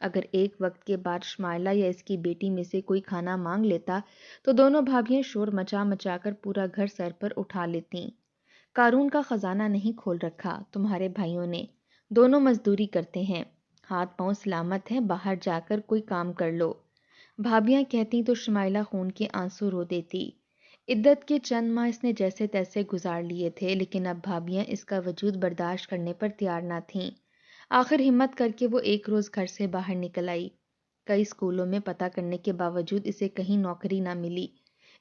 اگر ایک وقت کے بعد شمائلہ یا اس کی بیٹی میں سے کوئی کھانا مانگ لیتا تو دونوں بھابیاں شور مچا مچا کر پورا گھر سر پر اٹھا لیتیں۔ قارون کا خزانہ نہیں کھول رکھا تمہارے بھائیوں نے، دونوں مزدوری کرتے ہیں، ہاتھ پاؤں سلامت ہیں، باہر جا کر کوئی کام کر لو۔ بھابیاں کہتی تو شمائلہ خون کے آنسو رو دیتی۔ عدت کے چند ماہ اس نے جیسے تیسے گزار لیے تھے، لیکن اب بھابیاں اس کا وجود برداشت کرنے پر تیار نہ تھیں۔ آخر ہمت کر کے وہ ایک روز گھر سے باہر نکل آئی۔ کئی اسکولوں میں پتہ کرنے کے باوجود اسے کہیں نوکری نہ ملی۔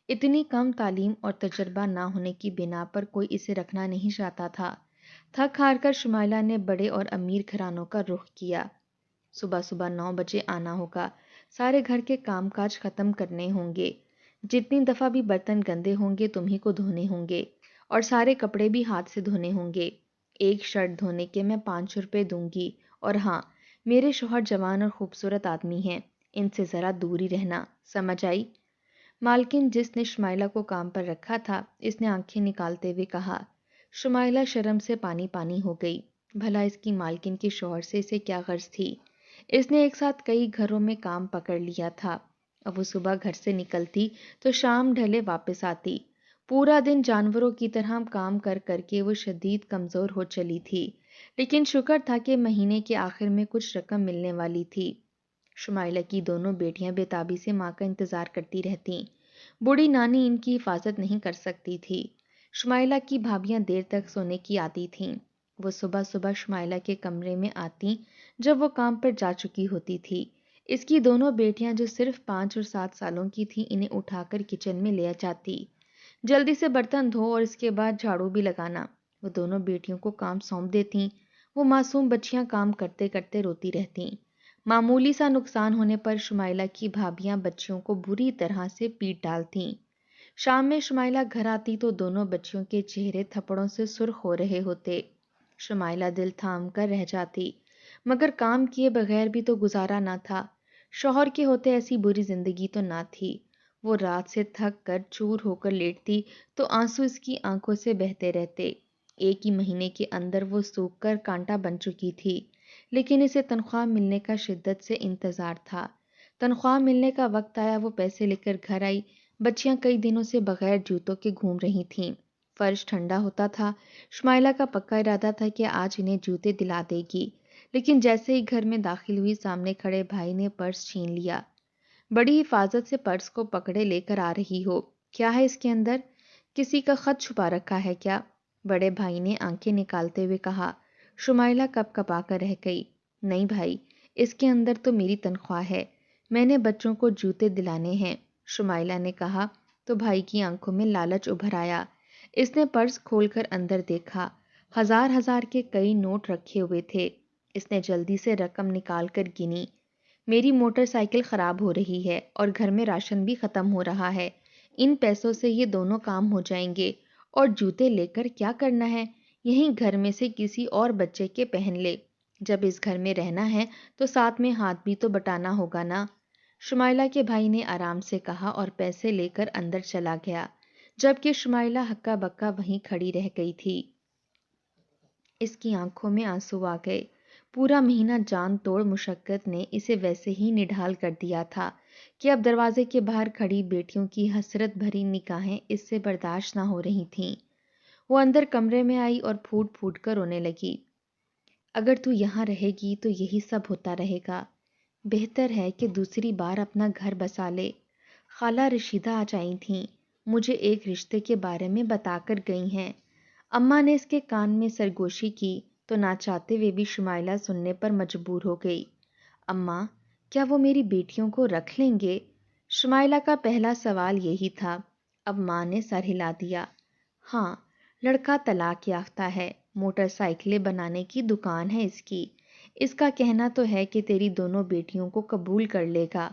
اتنی کم تعلیم اور تجربہ نہ ہونے کی بنا پر کوئی اسے رکھنا نہیں چاہتا تھا۔ تھک ہار کر شمائلہ نے بڑے اور امیر گھرانوں کا رخ کیا۔ صبح صبح 9 بجے آنا ہوگا، سارے گھر کے کام کاج ختم کرنے ہوں گے، جتنی دفعہ بھی برتن گندے ہوں گے تمہیں کو دھونے ہوں گے، اور سارے کپڑے بھی ہاتھ سے دھونے ہوں گے۔ ایک شرٹ دھونے کے میں 5 روپے دوں گی، اور ہاں، میرے شوہر جوان اور خوبصورت آدمی ہیں، ان سے ذرا دور ہی رہنا، سمجھ آئی؟ مالکن جس نے شمائلہ کو کام پر رکھا تھا، اس نے آنکھیں نکالتے ہوئے کہا۔ شمائلہ شرم سے پانی پانی ہو گئی۔ بھلا اس کی مالکن کے شوہر سے اسے کیا غرض تھی؟ اس نے ایک ساتھ کئی گھروں میں کام پکڑ لیا تھا۔ اب وہ صبح گھر سے نکلتی تو شام ڈھلے واپس آتی۔ پورا دن جانوروں کی طرح کام کر کر کے وہ شدید کمزور ہو چلی تھی، لیکن شکر تھا کہ مہینے کے آخر میں کچھ رقم ملنے والی تھی۔ شمائلہ کی دونوں بیٹیاں بے تابی سے ماں کا انتظار کرتی رہتیں۔ بوڑھی نانی ان کی حفاظت نہیں کر سکتی تھی۔ شمائلہ کی بھابیاں دیر تک سونے کی عادی تھیں۔ وہ صبح صبح شمائلہ کے کمرے میں آتی جب وہ کام پر جا چکی ہوتی تھی۔ اس کی دونوں بیٹیاں جو صرف 5 اور 7 سالوں کی تھیں انہیں اٹھا کر کچن میں لے جاتی۔ جلدی سے برتن دھو اور اس کے بعد جھاڑو بھی لگانا۔ وہ دونوں بیٹیوں کو کام سونپ دیتیں۔ وہ معصوم بچیاں کام کرتے کرتے روتی رہتیں۔ معمولی سا نقصان ہونے پر شمائلہ کی بھابیاں بچیوں کو بری طرح سے پیٹ ڈالتیں۔ شام میں شمائلہ گھر آتی تو دونوں بچیوں کے چہرے تھپڑوں سے سرخ ہو رہے ہوتے۔ شمائلہ دل تھام کر رہ جاتی، مگر کام کیے بغیر بھی تو گزارا نہ تھا۔ شوہر کے ہوتے ایسی بری زندگی تو نہ تھی۔ وہ رات سے تھک کر چور ہو کر لیٹتی تو آنسو اس کی آنکھوں سے بہتے رہتے۔ ایک ہی مہینے کے اندر وہ سوکھ کر کانٹا بن چکی تھی، لیکن اسے تنخواہ ملنے کا شدت سے انتظار تھا۔ تنخواہ ملنے کا وقت آیا، وہ پیسے لے کر گھر آئی۔ بچیاں کئی دنوں سے بغیر جوتوں کے گھوم رہی تھیں۔ فرش ٹھنڈا ہوتا تھا۔ شمائلہ کا پکا ارادہ تھا کہ آج انہیں جوتے دلا دے گی، لیکن جیسے ہی گھر میں داخل ہوئی سامنے کھڑے بھائی نے پرس چھین لیا۔ بڑی حفاظت سے پرس کو پکڑے لے کر آ رہی ہو، کیا ہے اس کے اندر؟ کسی کا خط چھپا رکھا ہے کیا؟ بڑے بھائی نے آنکھیں نکالتے ہوئے کہا۔ شمائلہ کپ کپا کر رہ گئی۔ نہیں بھائی، اس کے اندر تو میری تنخواہ ہے، میں نے بچوں کو جوتے دلانے ہیں، شمائلہ نے کہا تو بھائی کی آنکھوں میں لالچ ابھر آیا۔ اس نے پرس کھول کر اندر دیکھا۔ ہزار ہزار کے کئی نوٹ رکھے ہوئے تھے۔ اس نے جلدی سے رقم نکال کر گنی۔ میری موٹر سائیکل خراب ہو رہی ہے اور گھر میں راشن بھی ختم ہو رہا ہے، ان پیسوں سے یہ دونوں کام ہو جائیں گے، اور جوتے لے کر کیا کرنا ہے؟ یہیں گھر میں سے کسی اور بچے کے پہن لے۔ جب اس گھر میں رہنا ہے تو ساتھ میں ہاتھ بھی تو بٹانا ہوگا نا۔ شمائلہ کے بھائی نے آرام سے کہا اور پیسے لے کر اندر چلا گیا، جبکہ شمائلہ ہکا بکا وہیں کھڑی رہ گئی تھی۔ اس کی آنکھوں میں آنسو آ گئے۔ پورا مہینہ جان توڑ مشقت نے اسے ویسے ہی نڈھال کر دیا تھا کہ اب دروازے کے باہر کھڑی بیٹیوں کی حسرت بھری نگاہیں اس سے برداشت نہ ہو رہی تھیں۔ وہ اندر کمرے میں آئی اور پھوٹ پھوٹ کر رونے لگی۔ اگر تو یہاں رہے گی تو یہی سب ہوتا رہے گا۔ بہتر ہے کہ دوسری بار اپنا گھر بسا لے۔ خالہ رشیدہ آ جائی تھیں، مجھے ایک رشتے کے بارے میں بتا کر گئی ہیں۔ اماں نے اس کے کان میں سرگوشی کی تو نہ چاہتے ہوئے بھی شمائلہ سننے پر مجبور ہو گئی۔ اماں، کیا وہ میری بیٹیوں کو رکھ لیں گے؟ شمائلہ کا پہلا سوال یہی تھا۔ اب ماں نے سر ہلا دیا۔ ہاں، لڑکا طلاق یافتہ ہے، موٹر سائیکلیں بنانے کی دکان ہے اس کی۔ اس کا کہنا تو ہے کہ تیری دونوں بیٹیوں کو قبول کر لے گا۔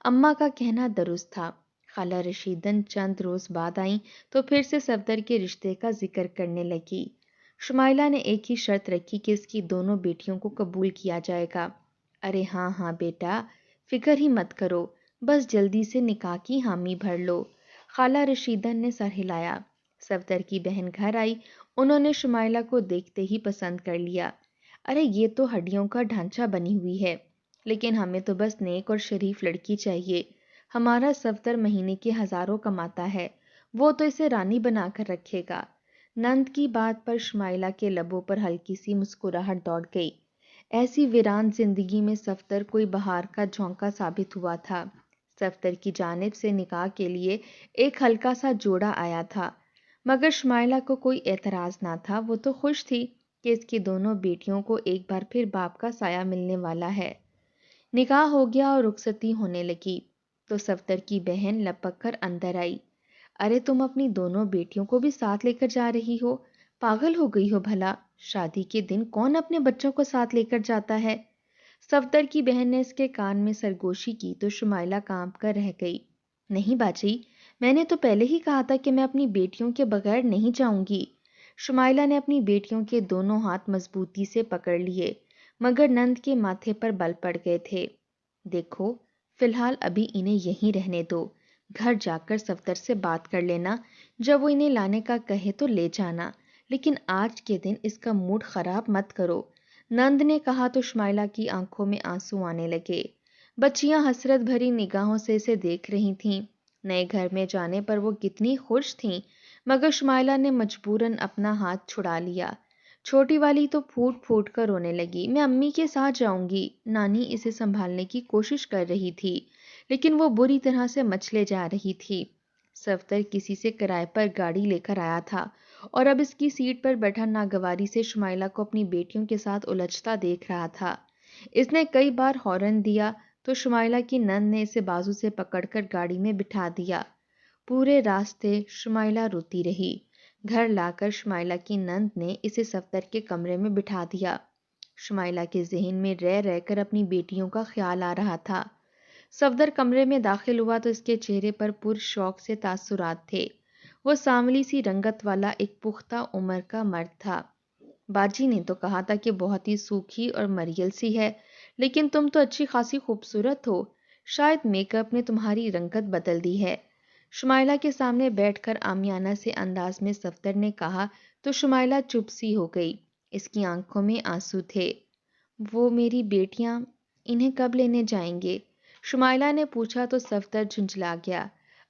اماں کا کہنا درست تھا۔ خالہ رشیدن چند روز بعد آئیں تو پھر سے صفدر کے رشتے کا ذکر کرنے لگی۔ شمائلہ نے ایک ہی شرط رکھی کہ اس کی دونوں بیٹیوں کو قبول کیا جائے گا۔ ارے ہاں ہاں بیٹا، فکر ہی مت کرو، بس جلدی سے نکاح کی حامی بھر لو۔ خالہ رشیدن نے سر ہلایا۔ صفدر کی بہن گھر آئی، انہوں نے شمائلہ کو دیکھتے ہی پسند کر لیا۔ ارے یہ تو ہڈیوں کا ڈھانچہ بنی ہوئی ہے، لیکن ہمیں تو بس نیک اور شریف لڑکی چاہیے. ہمارا صفدر مہینے کے ہزاروں کماتا ہے، وہ تو اسے رانی بنا کر رکھے گا. نند کی بات پر شمائلہ کے لبوں پر ہلکی سی مسکراہٹ دوڑ گئی. ایسی ویران زندگی میں صفدر کوئی بہار کا جھونکا ثابت ہوا تھا. صفدر کی جانب سے نکاح کے لیے ایک ہلکا سا جوڑا آیا تھا، مگر شمائلہ کو کوئی اعتراض نہ تھا. وہ تو خوش تھی کہ اس کی دونوں بیٹیوں کو ایک بار پھر باپ کا سایہ ملنے والا ہے. نکاح ہو گیا اور رخصتی ہونے لگی تو صفدر کی بہن لپک کر اندر آئی. ارے تم اپنی دونوں بیٹیوں کو بھی ساتھ لے کر جا رہی ہو؟ پاگل ہو گئی ہو بھلا؟ شادی کے دن کون اپنے بچوں کو ساتھ لے کر جاتا ہے؟ صفدر کی بہن نے اس کے کان میں سرگوشی کی تو شمائلہ کانپ کر رہ گئی. نہیں باجی، میں نے تو پہلے ہی کہا تھا کہ میں اپنی بیٹیوں کے بغیر نہیں جاؤں گی. شمائلہ نے اپنی بیٹیوں کے دونوں ہاتھ مضبوطی سے پکڑ لیے، مگر نند کے ماتھے پر بل پڑ گئے تھے. دیکھو، فی الحال ابھی انہیں یہیں رہنے دو. گھر جا کر صفدر سے بات کر لینا، جب وہ انہیں لانے کا کہے تو لے جانا، لیکن آج کے دن اس کا موڈ خراب مت کرو. نند نے کہا تو شمائلہ کی آنکھوں میں آنسو آنے لگے. بچیاں حسرت بھری نگاہوں سے اسے دیکھ رہی تھیں. نئے گھر میں جانے پر وہ کتنی خوش تھیں، مگر شمائلہ نے مجبوراً اپنا ہاتھ چھڑا لیا. چھوٹی والی تو پھوٹ پھوٹ کر رونے لگی. میں امی کے ساتھ جاؤں گی. نانی اسے سنبھالنے کی کوشش کر رہی تھی، لیکن وہ بری طرح سے مچلے جا رہی تھی. صفدر کسی سے کرائے پر گاڑی لے کر آیا تھا اور اب اس کی سیٹ پر بیٹھا ناگواری سے شمائلہ کو اپنی بیٹیوں کے ساتھ الجھتا دیکھ رہا تھا. اس نے کئی بار ہارن دیا تو شمائلہ کی نند نے اسے بازو سے پکڑ کر گاڑی میں بٹھا دیا. پورے راستے شمائلہ روتی رہی. گھر لا کر شمائلہ کی نند نے اسے صفدر کے کمرے میں بٹھا دیا. شمائلہ کے ذہن میں رہ رہ کر اپنی بیٹیوں کا خیال آ رہا تھا. صفدر کمرے میں داخل ہوا تو اس کے چہرے پر پرشوق سے تاثرات تھے. وہ سانولی سی رنگت والا ایک پختہ عمر کا مرد تھا. باجی نے تو کہا تھا کہ بہت ہی سوکھی اور مریل سی ہے، لیکن تم تو اچھی خاصی خوبصورت ہو. شاید میک اپ نے تمہاری رنگت بدل دی ہے. شمائلہ کے سامنے بیٹھ کر عامیانہ سے انداز میں صفدر نے کہا تو شمائلہ چپ سی ہو گئی. اس کی آنکھوں میں آنسو تھے. وہ میری بیٹیاں، انہیں کب لینے جائیں گے؟ شمائلہ نے پوچھا تو صفدر جھنجھلا گیا.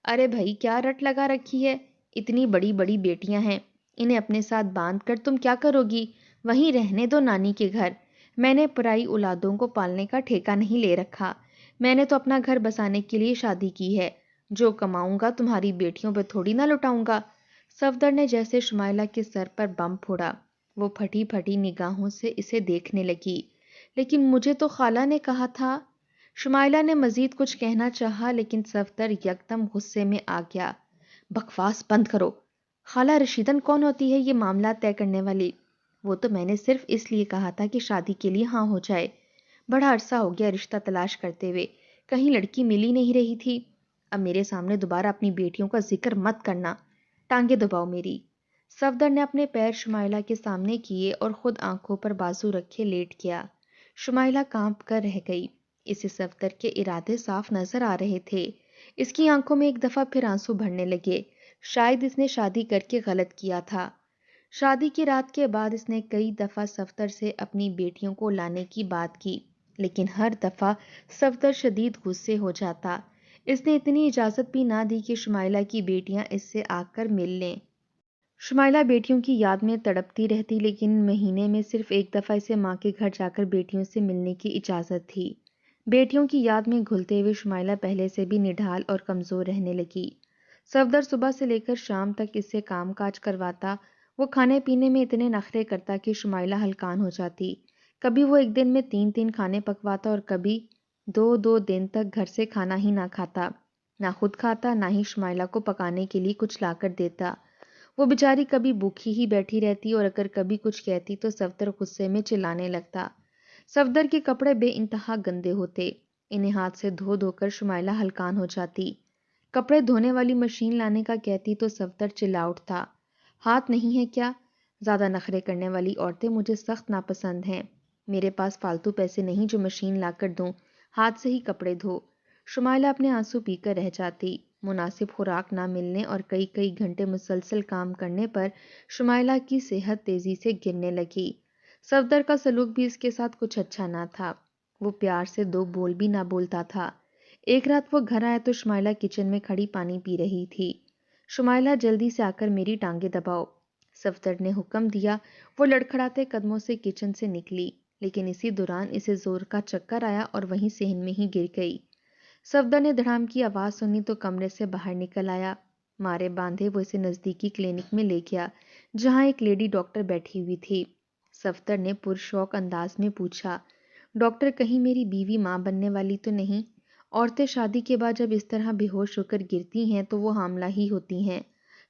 ارے بھائی، کیا رٹ لگا رکھی ہے؟ اتنی بڑی بڑی بیٹیاں ہیں، انہیں اپنے ساتھ باندھ کر تم کیا کرو گی؟ وہیں رہنے دو نانی کے گھر. میں نے پرائی اولادوں کو پالنے کا ٹھیکہ نہیں لے رکھا. میں نے تو اپنا گھر بسانے کے لیے شادی کی ہے. جو کماؤں گا تمہاری بیٹیوں پہ تھوڑی نہ لٹاؤں گا. صفدر نے جیسے شمائلہ کے سر پر بم پھوڑا. وہ پھٹی پھٹی نگاہوں سے اسے دیکھنے لگی. لیکن مجھے تو خالہ نے کہا تھا. شمائلہ نے مزید کچھ کہنا چاہا، لیکن صفدر یکدم غصے میں آ گیا. بکواس بند کرو. خالہ رشیدن کون ہوتی ہے یہ معاملات طے کرنے والی؟ وہ تو میں نے صرف اس لیے کہا تھا کہ شادی کے لیے ہاں ہو جائے. بڑا عرصہ ہو گیا رشتہ تلاش کرتے ہوئے، کہیں لڑکی مل ہی نہیں رہی تھی. اب میرے سامنے دوبارہ اپنی بیٹیوں کا ذکر مت کرنا. ٹانگیں دباؤ میری. صفدر نے اپنے پیر شمائلہ کے سامنے کیے اور خود آنکھوں پر بازو رکھے لیٹ گیا. شمائلہ کانپ کر رہ گئی. اسے صفدر کے ارادے صاف نظر آ رہے تھے. اس کی آنکھوں میں ایک دفعہ پھر آنسو بھرنے لگے. شاید اس نے شادی کر کے غلط کیا تھا. شادی کی رات کے بعد اس نے کئی دفعہ صفدر سے اپنی بیٹیوں کو لانے کی بات کی، لیکن ہر دفعہ صفدر شدید غصے ہو جاتا. اس نے اتنی اجازت بھی نہ دی کہ شمائلہ کی بیٹیاں اس سے آ کر مل لیں. شمائلہ بیٹیوں کی یاد میں تڑپتی رہتی، لیکن مہینے میں صرف ایک دفعہ اسے ماں کے گھر جا کر بیٹیوں سے ملنے کی اجازت تھی. بیٹیوں کی یاد میں گھلتے ہوئے شمائلہ پہلے سے بھی نڈھال اور کمزور رہنے لگی. صفدر صبح سے لے کر شام تک اس سے کام کاج کرواتا. وہ کھانے پینے میں اتنے نخرے کرتا کہ شمائلہ ہلکان ہو جاتی. کبھی وہ ایک دن میں 3 کھانے پکواتا اور کبھی 2 دن تک گھر سے کھانا ہی نہ کھاتا. نہ خود کھاتا، نہ ہی شمائلہ کو پکانے کے لیے کچھ لا کر دیتا. وہ بیچاری کبھی بھوکی ہی بیٹھی رہتی اور اگر کبھی کچھ کہتی تو صفدر غصے میں چلانے لگتا. صفدر کے کپڑے بے انتہا گندے ہوتے. انہیں ہاتھ سے دھو دھو کر شمائلہ ہلکان ہو جاتی. کپڑے دھونے والی مشین لانے کا کہتی تو صفدر چلا اٹھتا. ہاتھ نہیں ہے کیا؟ زیادہ نخرے کرنے والی عورتیں مجھے سخت ناپسند ہیں. میرے پاس فالتو پیسے نہیں جو مشین لا کر دوں. ہاتھ سے ہی کپڑے دھو. شمائلہ اپنے آنسو پی کر رہ جاتی. مناسب خوراک نہ ملنے اور کئی کئی گھنٹے مسلسل کام کرنے پر شمائلہ کی صحت تیزی سے گرنے لگی. صفدر کا سلوک بھی اس کے ساتھ کچھ اچھا نہ تھا. وہ پیار سے دو بول بھی نہ بولتا تھا۔ ایک رات وہ گھر آیا تو شمائلہ کچن میں کھڑی پانی پی رہی تھی۔ شمائلہ جلدی سے آ کر میری ٹانگیں دباؤ، صفدر نے حکم دیا۔ وہ لڑکھڑاتے قدموں سے کچن سے نکلی، لیکن اسی دوران اسے زور کا چکر آیا اور وہیں صحن میں ہی گر گئی۔ صفدر نے دھڑام کی آواز سنی تو کمرے سے باہر نکل آیا۔ مارے باندھے وہ اسے نزدیکی کلینک میں لے گیا، جہاں ایک لیڈی ڈاکٹر بیٹھی ہوئی تھی۔ صفدر نے پرشوق انداز میں پوچھا، ڈاکٹر کہیں میری بیوی ماں بننے والی تو نہیں؟ عورتیں شادی کے بعد جب اس طرح بے ہوش ہو کر گرتی ہیں تو وہ حاملہ ہی ہوتی ہیں۔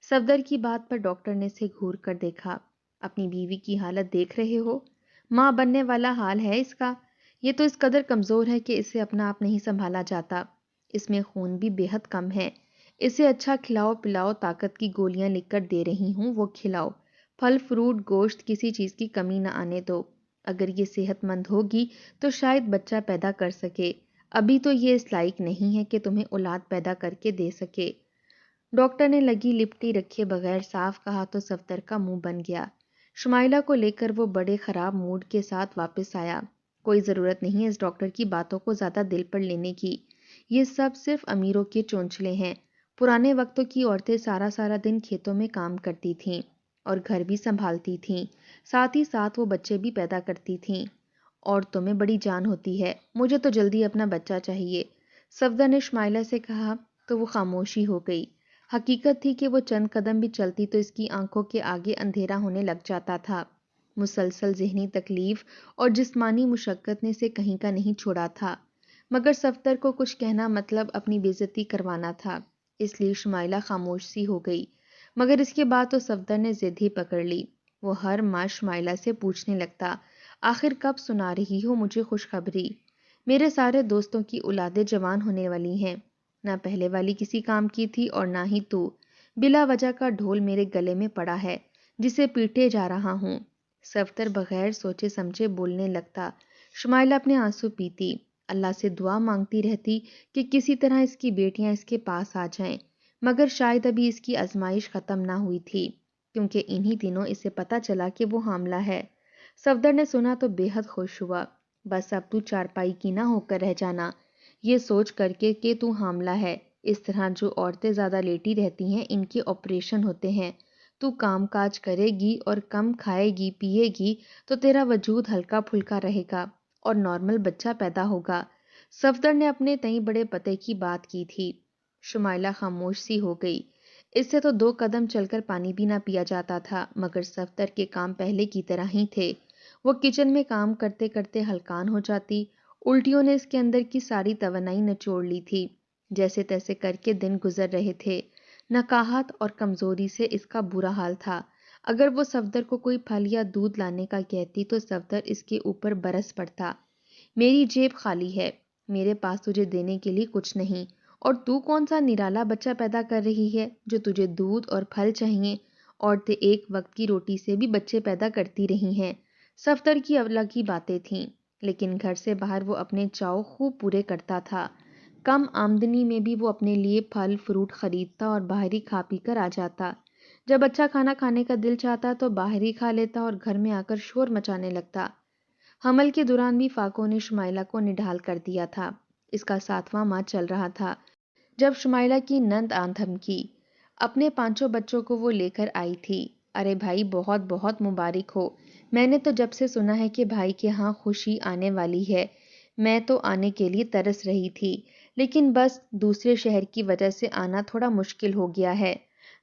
صفدر کی بات پر ڈاکٹر نے اسے گھور کر دیکھا۔ اپنی بیوی کی حالت دیکھ رہے ہو؟ ماں بننے والا حال ہے اس کا۔ یہ تو اس قدر کمزور ہے کہ اسے اپنا آپ نہیں سنبھالا جاتا۔ اس میں خون بھی بے حد کم ہے۔ اسے اچھا کھلاؤ پلاؤ، طاقت کی گولیاں لکھ کر دے رہی ہوں، وہ کھلاؤ۔ پھل فروٹ گوشت کسی چیز کی کمی نہ آنے دو۔ اگر یہ صحت مند ہوگی تو شاید بچہ پیدا کر سکے، ابھی تو یہ اس لائق نہیں ہے کہ تمہیں اولاد پیدا کر کے دے سکے۔ ڈاکٹر نے لگی لپٹی رکھے بغیر صاف کہا تو صفدر کا منہ بن گیا۔ شمائلہ کو لے کر وہ بڑے خراب موڈ کے ساتھ واپس آیا۔ کوئی ضرورت نہیں اس ڈاکٹر کی باتوں کو زیادہ دل پر لینے کی، یہ سب صرف امیروں کے چونچلے ہیں۔ پرانے وقتوں کی عورتیں سارا سارا دن کھیتوں میں کام کرتی تھیں اور گھر بھی سنبھالتی تھیں، ساتھ ہی ساتھ وہ بچے بھی پیدا کرتی تھیں۔ عورتوں میں بڑی جان ہوتی ہے، مجھے تو جلدی اپنا بچہ چاہیے، صفدر نے شمائلہ سے کہا تو وہ خاموشی ہو گئی۔ حقیقت تھی کہ وہ چند قدم بھی چلتی تو اس کی آنکھوں کے آگے اندھیرا ہونے لگ جاتا تھا۔ مسلسل ذہنی تکلیف اور جسمانی مشقت نے اسے کہیں کا نہیں چھوڑا تھا، مگر صفدر کو کچھ کہنا مطلب اپنی بے عزتی کروانا تھا، اس لیے شمائلہ خاموش سی ہو گئی۔ مگر اس کے بعد تو صفدر نے ضد ہی پکڑ لی۔ وہ ہر ماہ شمائلہ سے پوچھنے لگتا، آخر کب سنا رہی ہو مجھے خوشخبری؟ میرے سارے دوستوں کی اولادیں جوان ہونے والی ہیں، نہ پہلے والی کسی کام کی تھی اور نہ ہی تو۔ بلا وجہ کا ڈھول میرے گلے میں پڑا ہے جسے پیٹے جا رہا ہوں۔ صفدر بغیر سوچے سمجھے بولنے لگتا۔ شمائلہ اپنے آنسو پیتی، اللہ سے دعا مانگتی رہتی کہ کسی طرح اس کی بیٹیاں اس کے پاس آ جائیں، مگر شاید ابھی اس کی آزمائش ختم نہ ہوئی تھی، کیونکہ انہی دنوں اسے پتا چلا کہ وہ حاملہ ہے۔ صفدر نے سنا تو بے حد خوش ہوا۔ بس اب تو چارپائی کی نہ ہو کر رہ جانا، یہ سوچ کر کے کہ تو حاملہ ہے۔ اس طرح جو عورتیں زیادہ لیٹی رہتی ہیں ان کے آپریشن ہوتے ہیں، تو کام کاج کرے گی اور کم کھائے گی پیے گی تو تیرا وجود ہلکا پھلکا رہے گا اور نارمل بچہ پیدا ہوگا۔ صفدر نے اپنے تئیں بڑے پتے کی بات کی تھی۔ شمائلہ خاموش سی ہو گئی۔ اس سے تو 2 قدم چل کر پانی بھی نہ پیا جاتا تھا، مگر صفدر کے کام پہلے کی طرح ہی تھے۔ وہ کچن میں کام کرتے کرتے ہلکان ہو جاتی، الٹیوں نے اس کے اندر کی ساری توانائی نچوڑ لی تھی۔ جیسے تیسے کر کے دن گزر رہے تھے۔ نکاہت اور کمزوری سے اس کا برا حال تھا۔ اگر وہ صفدر کو کوئی پھل یا دودھ لانے کا کہتی تو صفدر اس کے اوپر برس پڑتا، میری جیب خالی ہے، میرے پاس تجھے دینے کے لیے کچھ نہیں، اور تو کون سا نرالا بچہ پیدا کر رہی ہے جو تجھے دودھ اور پھل چاہیے؟ عورتیں ایک وقت کی روٹی سے بھی بچے پیدا کرتی رہی ہیں۔ صفدر کی الگ ہی باتیں تھیں، لیکن گھر سے باہر وہ اپنے چاؤ خوب پورے کرتا تھا۔ کم آمدنی میں بھی وہ اپنے لیے پھل فروٹ خریدتا اور باہر ہی کھا پی کر آ جاتا۔ جب اچھا کھانا کھانے کا دل چاہتا تو باہر ہی کھا لیتا اور گھر میں آ کر شور مچانے لگتا۔ حمل کے دوران بھی فاقوں نے شمائلہ کو نڈھال کر دیا تھا۔ اس کا 7واں ماہ چل رہا تھا جب شمائلہ کی نند دھمکی اپنے 5 بچوں کو وہ لے کر آئی تھی۔ ارے بھائی بہت بہت مبارک ہو، میں نے تو جب سے سنا ہے کہ بھائی کے ہاں خوشی آنے والی ہے، میں تو آنے کے لیے ترس رہی تھی، لیکن بس دوسرے شہر کی وجہ سے آنا تھوڑا مشکل ہو گیا ہے،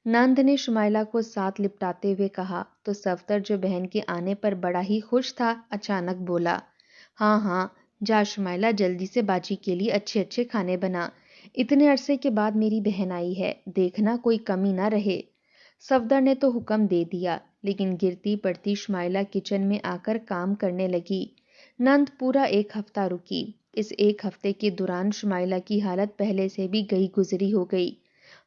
نند نے شمائلہ کو ساتھ لپٹاتے ہوئے کہا تو صفدر جو بہن کے آنے پر بڑا ہی خوش تھا اچانک بولا، ہاں ہاں جا شمائلہ جلدی سے باجی کے لیے اچھے اچھے کھانے بنا، اتنے عرصے کے بعد میری بہن آئی ہے، دیکھنا کوئی کمی نہ رہے۔ صفدر نے تو حکم دے دیا، لیکن گرتی پڑتی شمائلہ کچن میں آ کر کام کرنے لگی۔ نند پورا 1 ہفتہ رکی۔ اس 1 ہفتے کے دوران شمائلہ کی حالت پہلے سے بھی گئی گزری ہو گئی۔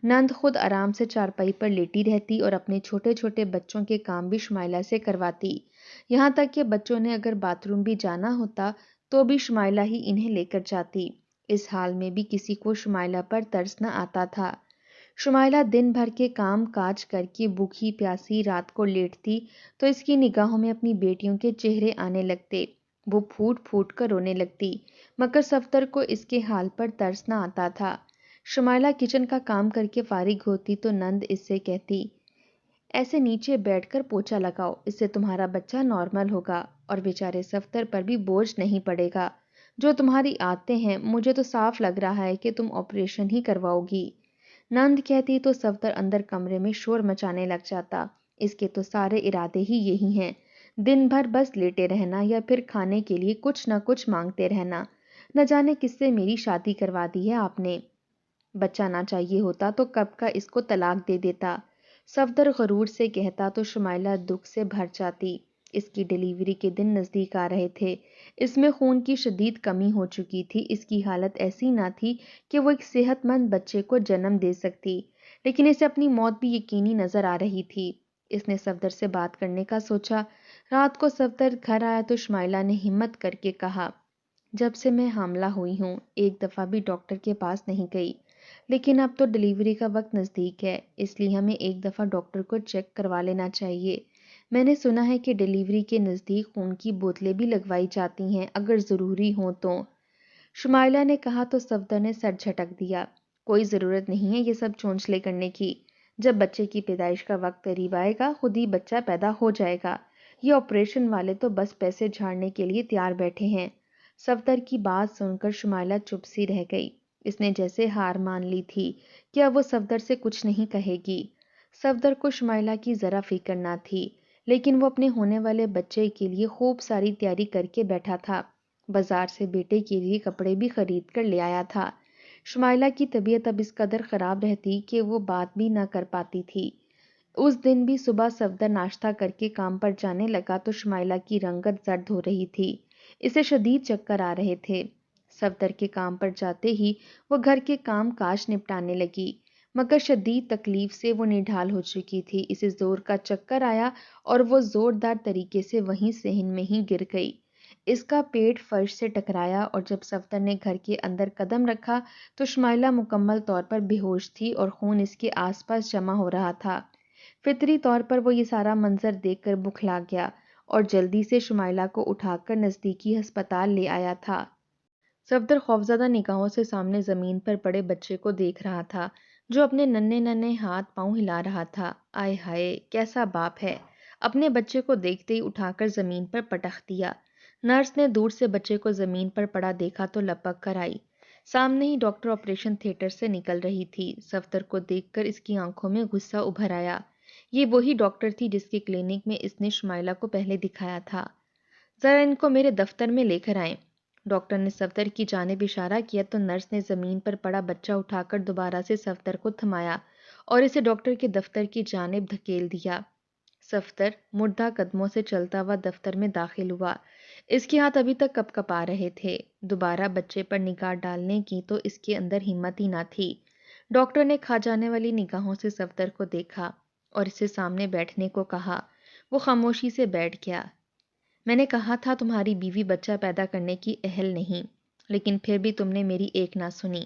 نند خود آرام سے چارپائی پر لیٹی رہتی اور اپنے چھوٹے چھوٹے بچوں کے کام بھی شمائلہ سے کرواتی، یہاں تک کہ بچوں نے اگر باتھ روم بھی جانا ہوتا تو بھی شمائلہ ہی انہیں لے کر جاتی۔ اس حال میں بھی کسی کو شمائلہ پر ترس نہ آتا تھا۔ شمائلہ دن بھر کے کام کاج کر کے بھوکی پیاسی رات کو لیٹتی تو اس کی نگاہوں میں اپنی بیٹیوں کے چہرے آنے لگتے، وہ پھوٹ پھوٹ کر رونے لگتی، مگر صفدر کو اس کے حال پر ترس نہ آتا تھا۔ شمائلہ کچن کا کام کر کے فارغ ہوتی تو نند اس سے کہتی، ایسے نیچے بیٹھ کر پوچھا لگاؤ، اس سے تمہارا بچہ نارمل ہوگا اور بیچارے صفدر پر بھی بوجھ نہیں پڑے گا۔ جو تمہاری عادتیں ہیں، مجھے تو صاف لگ رہا ہے کہ تم آپریشن ہی کرواؤ گی۔ نند کہتی تو صفدر اندر کمرے میں شور مچانے لگ جاتا، اس کے تو سارے ارادے ہی یہی ہیں، دن بھر بس لیٹے رہنا یا پھر کھانے کے لیے کچھ نہ کچھ مانگتے رہنا۔ نہ جانے کس سے میری شادی کروا دی ہے آپ نے۔ بچہ نہ چاہیے ہوتا تو کب کا اس کو طلاق دے دیتا۔ صفدر غرور سے کہتا تو شمائلہ دکھ سے بھر جاتی۔ اس کی ڈیلیوری کے دن نزدیک آ رہے تھے، اس میں خون کی شدید کمی ہو چکی تھی، اس کی حالت ایسی نہ تھی کہ وہ ایک صحت مند بچے کو جنم دے سکتی، لیکن اسے اپنی موت بھی یقینی نظر آ رہی تھی۔ اس نے صفدر سے بات کرنے کا سوچا۔ رات کو صفدر گھر آیا تو شمائلہ نے ہمت کر کے کہا، جب سے میں حاملہ ہوئی ہوں ایک دفعہ بھی ڈاکٹر کے پاس نہیں گئی، لیکن اب تو ڈیلیوری کا وقت نزدیک ہے، اس لیے ہمیں ایک دفعہ ڈاکٹر کو چیک کروا لینا چاہیے۔ میں نے سنا ہے کہ ڈیلیوری کے نزدیک خون کی بوتلیں بھی لگوائی جاتی ہیں اگر ضروری ہوں تو۔ شمائلہ نے کہا تو صفدر نے سر جھٹک دیا، کوئی ضرورت نہیں ہے یہ سب چونچلے کرنے کی، جب بچے کی پیدائش کا وقت قریب آئے گا خود ہی بچہ پیدا ہو جائے گا، یہ آپریشن والے تو بس پیسے جھاڑنے کے لیے تیار بیٹھے ہیں۔ صفدر کی بات سن کر شمائلہ چپ سی رہ گئی، اس نے جیسے ہار مان لی تھی کہ اب وہ صفدر سے کچھ نہیں کہے گی۔ صفدر کو شمائلہ کی ذرا فکر نہ تھی، لیکن وہ اپنے ہونے والے بچے کے لیے خوب ساری تیاری کر کے بیٹھا تھا، بازار سے بیٹے کے لیے کپڑے بھی خرید کر لے آیا تھا۔ شمائلہ کی طبیعت اب اس قدر خراب رہتی کہ وہ بات بھی نہ کر پاتی تھی۔ اس دن بھی صبح صفدر ناشتہ کر کے کام پر جانے لگا تو شمائلہ کی رنگت زرد ہو رہی تھی، اسے شدید چکر آ رہے تھے۔ صفدر کے کام پر جاتے ہی وہ گھر کے کام کاج نپٹانے لگی، مگر شدید تکلیف سے وہ نڈھال ہو چکی تھی، اسے زور کا چکر آیا اور وہ زوردار طریقے سے وہیں صحن میں ہی گر گئی۔ اس کا پیٹ فرش سے ٹکرایا اور جب صفدر نے گھر کے اندر قدم رکھا تو شمائلہ مکمل طور پر بے ہوش تھی اور خون اس کے آس پاس جمع ہو رہا تھا۔ فطری طور پر وہ یہ سارا منظر دیکھ کر بکھلا گیا اور جلدی سے شمائلہ کو اٹھا کر نزدیکی ہسپتال لے آیا تھا۔ صفدر خوفزدہ نگاہوں سے سامنے زمین پر پڑے بچے کو دیکھ رہا تھا جو اپنے ننھے ننھے ہاتھ پاؤں ہلا رہا تھا۔ آئے ہائے، کیسا باپ ہے! اپنے بچے کو دیکھتے ہی اٹھا کر زمین پر پٹخ دیا۔ نرس نے دور سے بچے کو زمین پر پڑا دیکھا تو لپک کر آئی۔ سامنے ہی ڈاکٹر آپریشن تھیٹر سے نکل رہی تھی۔ صفدر کو دیکھ کر اس کی آنکھوں میں غصہ ابھر آیا، یہ وہی ڈاکٹر تھی جس کے کلینک میں اس نے شمائلہ کو پہلے دکھایا تھا۔ ذرا ان کو میرے دفتر میں لے کر آئیں۔ ڈاکٹر نے صفدر کی جانب اشارہ کیا تو نرس نے زمین پر پڑا بچہ اٹھا کر دوبارہ سے صفدر کو تھمایا اور اسے ڈاکٹر کے دفتر کی جانب دھکیل دیا۔ صفدر مردہ قدموں سے چلتا ہوا دفتر میں داخل ہوا، اس کے ہاتھ ابھی تک کپ کپا رہے تھے۔ دوبارہ بچے پر نگاہ ڈالنے کی تو اس کے اندر ہمت ہی نہ تھی۔ ڈاکٹر نے کھا جانے والی نگاہوں سے صفدر کو دیکھا اور اسے سامنے بیٹھنے کو کہا۔ وہ خاموشی سے بیٹھ گیا۔ میں نے کہا تھا تمہاری بیوی بچہ پیدا کرنے کی اہل نہیں، لیکن پھر بھی تم نے میری ایک نہ سنی۔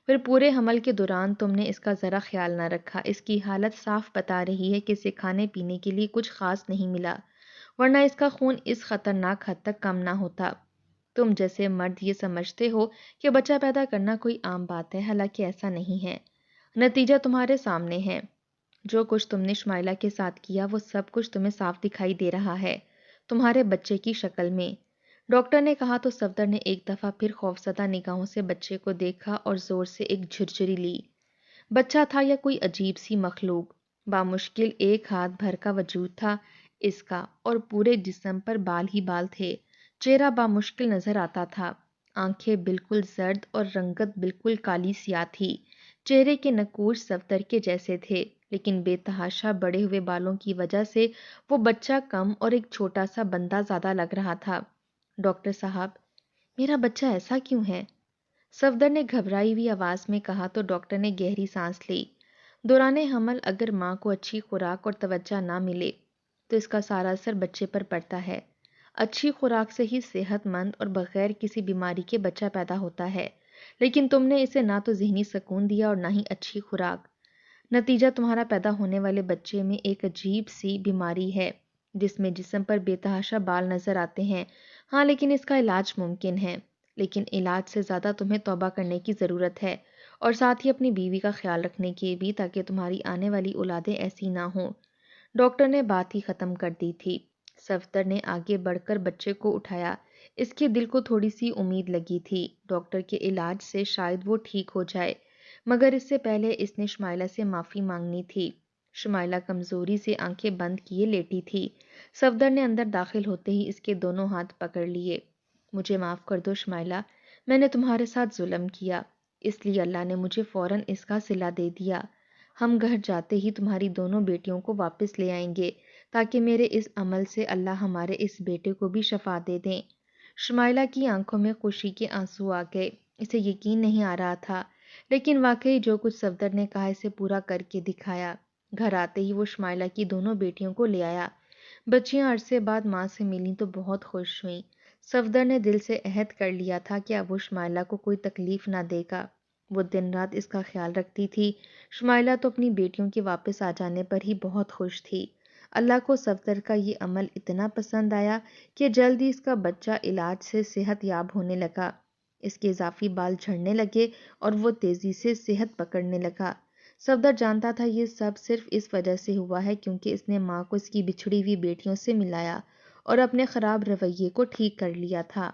پھر پورے حمل کے دوران تم نے اس کا ذرا خیال نہ رکھا۔ اس کی حالت صاف بتا رہی ہے کہ اسے کھانے پینے کے لیے کچھ خاص نہیں ملا، ورنہ اس کا خون اس خطرناک حد تک کم نہ ہوتا۔ تم جیسے مرد یہ سمجھتے ہو کہ بچہ پیدا کرنا کوئی عام بات ہے، حالانکہ ایسا نہیں ہے۔ نتیجہ تمہارے سامنے ہے۔ جو کچھ تم نے شمائلہ کے ساتھ کیا وہ سب کچھ تمہیں صاف دکھائی دے رہا ہے، تمہارے بچے کی شکل میں۔ ڈاکٹر نے کہا تو صفدر نے ایک دفعہ پھر خوفزدہ نگاہوں سے بچے کو دیکھا اور زور سے ایک جھرجھری لی۔ بچہ تھا یا کوئی عجیب سی مخلوق، بامشکل ایک ہاتھ بھر کا وجود تھا اس کا، اور پورے جسم پر بال ہی بال تھے۔ چہرہ بامشکل نظر آتا تھا، آنکھیں بالکل زرد اور رنگت بالکل کالی سیاہ تھی۔ چہرے کے نقوش صفدر کے جیسے تھے، لیکن بے تحاشا بڑے ہوئے بالوں کی وجہ سے وہ بچہ کم اور ایک چھوٹا سا بندہ زیادہ لگ رہا تھا۔ ڈاکٹر صاحب، میرا بچہ ایسا کیوں ہے؟ صفدر نے گھبرائی ہوئی آواز میں کہا تو ڈاکٹر نے گہری سانس لی۔ دوران حمل اگر ماں کو اچھی خوراک اور توجہ نہ ملے تو اس کا سارا اثر بچے پر پڑتا ہے۔ اچھی خوراک سے ہی صحت مند اور بغیر کسی بیماری کے بچہ پیدا ہوتا ہے، لیکن تم نے اسے نہ تو ذہنی سکون دیا اور نہ ہی اچھی خوراک۔ نتیجہ تمہارا پیدا ہونے والے بچے میں ایک عجیب سی بیماری ہے جس میں جسم پر بے تحاشا بال نظر آتے ہیں، ہاں لیکن اس کا علاج ممکن ہے، لیکن علاج سے زیادہ تمہیں توبہ کرنے کی ضرورت ہے، اور ساتھ ہی اپنی بیوی کا خیال رکھنے کی بھی، تاکہ تمہاری آنے والی اولادیں ایسی نہ ہوں۔ ڈاکٹر نے بات ہی ختم کر دی تھی۔ صفدر نے آگے بڑھ کر بچے کو اٹھایا۔ اس کے دل کو تھوڑی سی امید لگی تھی، ڈاکٹر کے علاج سے شاید وہ ٹھیک ہو جائے، مگر اس سے پہلے اس نے شمائلہ سے معافی مانگنی تھی۔ شمائلہ کمزوری سے آنکھیں بند کیے لیٹی تھی۔ صفدر نے اندر داخل ہوتے ہی اس کے دونوں ہاتھ پکڑ لیے۔ مجھے معاف کر دو شمائلہ، میں نے تمہارے ساتھ ظلم کیا، اس لیے اللہ نے مجھے فوراً اس کا صلہ دے دیا۔ ہم گھر جاتے ہی تمہاری دونوں بیٹیوں کو واپس لے آئیں گے، تاکہ میرے اس عمل سے اللہ ہمارے اس بیٹے کو بھی شفا دے دیں۔ شمائلہ کی آنکھوں میں خوشی کے آنسو آ گئے۔ اسے یقین نہیں آ رہا تھا، لیکن واقعی جو کچھ صفدر نے کہا اسے پورا کر کے دکھایا۔ گھر آتے ہی وہ شمائلہ کی دونوں بیٹیوں کو لے آیا۔ بچیاں عرصے بعد ماں سے ملیں تو بہت خوش ہوئیں۔ صفدر نے دل سے عہد کر لیا تھا کہ اب وہ شمائلہ کو کوئی تکلیف نہ دے گا۔ وہ دن رات اس کا خیال رکھتی تھی۔ شمائلہ تو اپنی بیٹیوں کے واپس آ جانے پر ہی بہت خوش تھی۔ اللہ کو صفدر کا یہ عمل اتنا پسند آیا کہ جلد ہی اس کا بچہ علاج سے صحت یاب ہونے لگا۔ اس کے اضافی بال جھڑنے لگے اور وہ تیزی سے صحت پکڑنے لگا۔ صفدر جانتا تھا یہ سب صرف اس وجہ سے ہوا ہے کیونکہ اس نے ماں کو اس کی بچھڑی ہوئی بیٹیوں سے ملایا اور اپنے خراب رویے کو ٹھیک کر لیا تھا۔